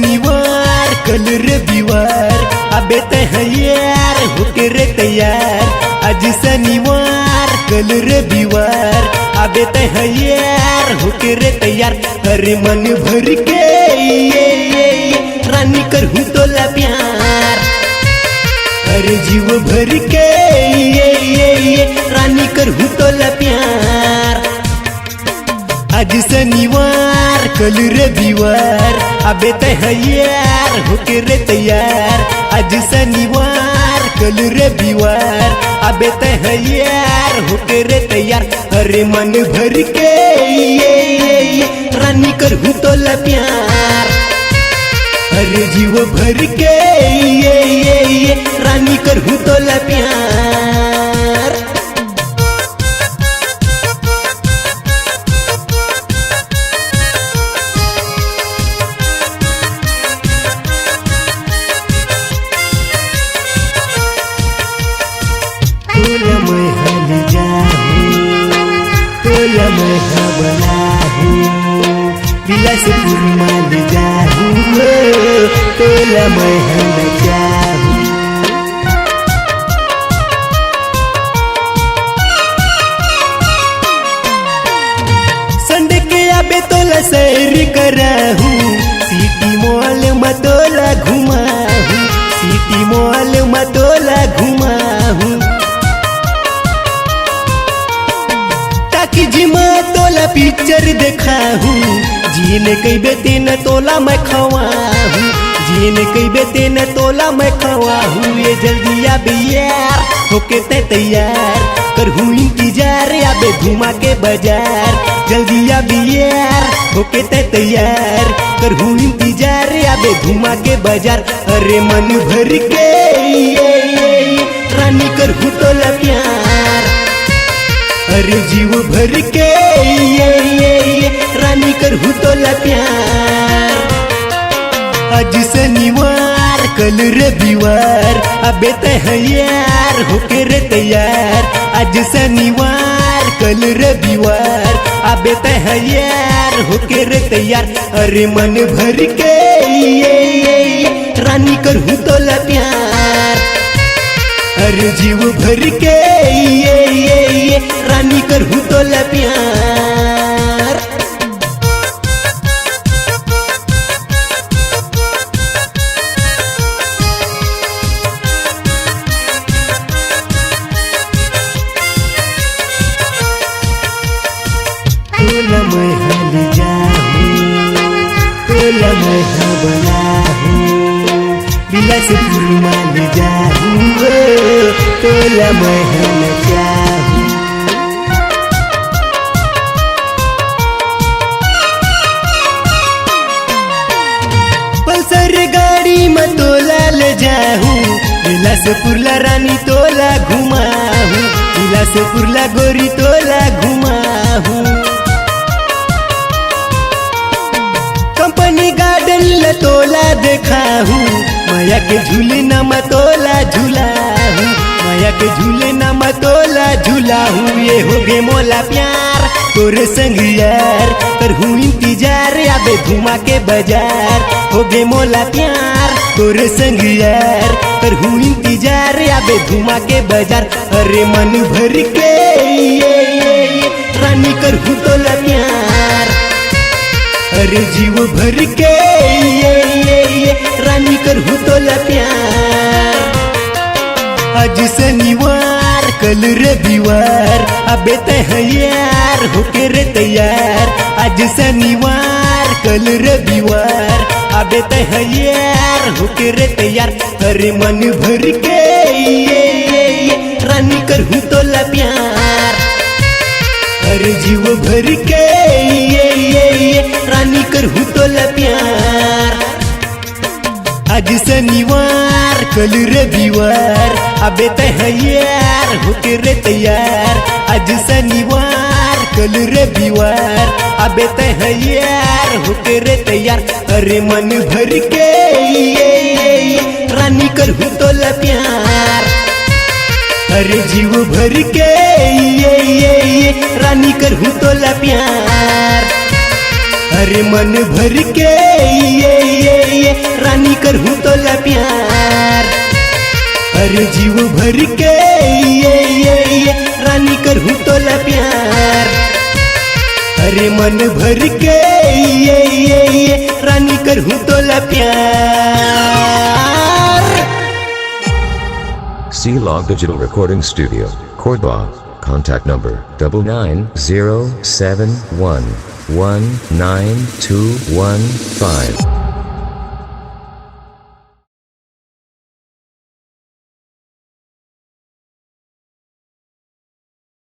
शनिवार कल रविवार अबे तैयार होके रे तैयार। आज शनिवार कल रविवार अबे तैयार होके रे तैयार। अरे मन भर के रानी कर हूँ तोला प्यार। अरे जीव भर के रानी कर हूँ तोला प्यार। आज शनिवार कल रविवार अबे तैयार होके रे तैयार। आज शनिवार कल रविवार अबे तैयार होके रे तैयार। अरे मन भर के रानी कर हूँ तोला प्यार। अरे जीव भर के रानी कर हूँ तोला प्यार। तोला मैं हल जाऊं, तोला मैं हबला हूँ, बिलासपुर माल जाऊं, तोला मैं हल जाऊं। संडे के आबे तोला सैर कराहूँ, सिटी मॉल में तोला घुमाहूँ, सिटी मॉल में तोला घुमाहूँ। ताकि जिमा तोला पिक्चर देखाहूँ, जीन कई बेते न तोला मैं खवाहूँ, जीन कई बेते न तोला मैं खवाहूँ। ये जल्दी आबे यार होके ते तैयार, करहूँ इंतजार आबे घुमा के बाजार। जल्दी आबे यार होके ते तैयार, करहूँ इंतजार आबे घुमा के बाजार। अरे मन भर के रानी करहूँ तोला प्यार। अरे जीव भर के रानी करहूँ तोला प्यार। आज शनिवार कल रविवार अबे तैयार होके रे तैयार। आज शनिवार कल रविवार अबे तैयार होके रे तैयार। अरे मन भर के रानी करहूँ तोला प्यार। अरे जीव भर के रानी करहूँ तोला प्यार। तोला मैं हल जाऊं, तोला मैं हबला हूँ, बिलासपुर माल जाऊं, तोला मैं हल जाऊं। पल्सर गाड़ी में तोला ले जाऊं, बिलासपुर ला रानी तोला घुमाऊं, बिलासपुर ला गोरी तोला घुमाऊं। कंपनी गार्डन ला तोला देखाहूँ, माया के झूले न मतोला झूलाहूँ, माया के झूले न मतोला झूलाहूँ। ये हो गे मोला प्यार तोरे संग यार, करहूँ इंतजार आबे घुमा के बाजार। हो गे मोला प्यार तोरे संग यार, करहूँ इंतजार आबे घुमा के बाजार। अरे मन भर के रानी करहूँ तोला प्यार। अरे जीव भर के रानी करहूँ तोला प्यार। आज शनिवार कल रविवार अबे तैयार होके रे तैयार। आज शनिवार कल रविवार अबे तैयार होके रे तैयार। अरे मन भर के रानी करहूँ तोला प्यार। अरे जीव भर के रानी करहूँ तोला प्यार। आज शनिवार कल रविवार अबे तैयार होके रे तैयार। आज शनिवार कल रविवार अबे तैयार होके रे तैयार। अरे मन भर के रानी करहूँ तोला प्यार। अरे जीव भर के रानी करहूँ तोला प्यार। अरे मन भर के रानी करहूँ तोला प्यार। अरे जीव भर के रानी करहूँ तोला प्यार। अरे मन भर के रानी करहूँ तोला प्यार। C-Log Digital Recording Studio, Cordoba. Contact number 9907119215.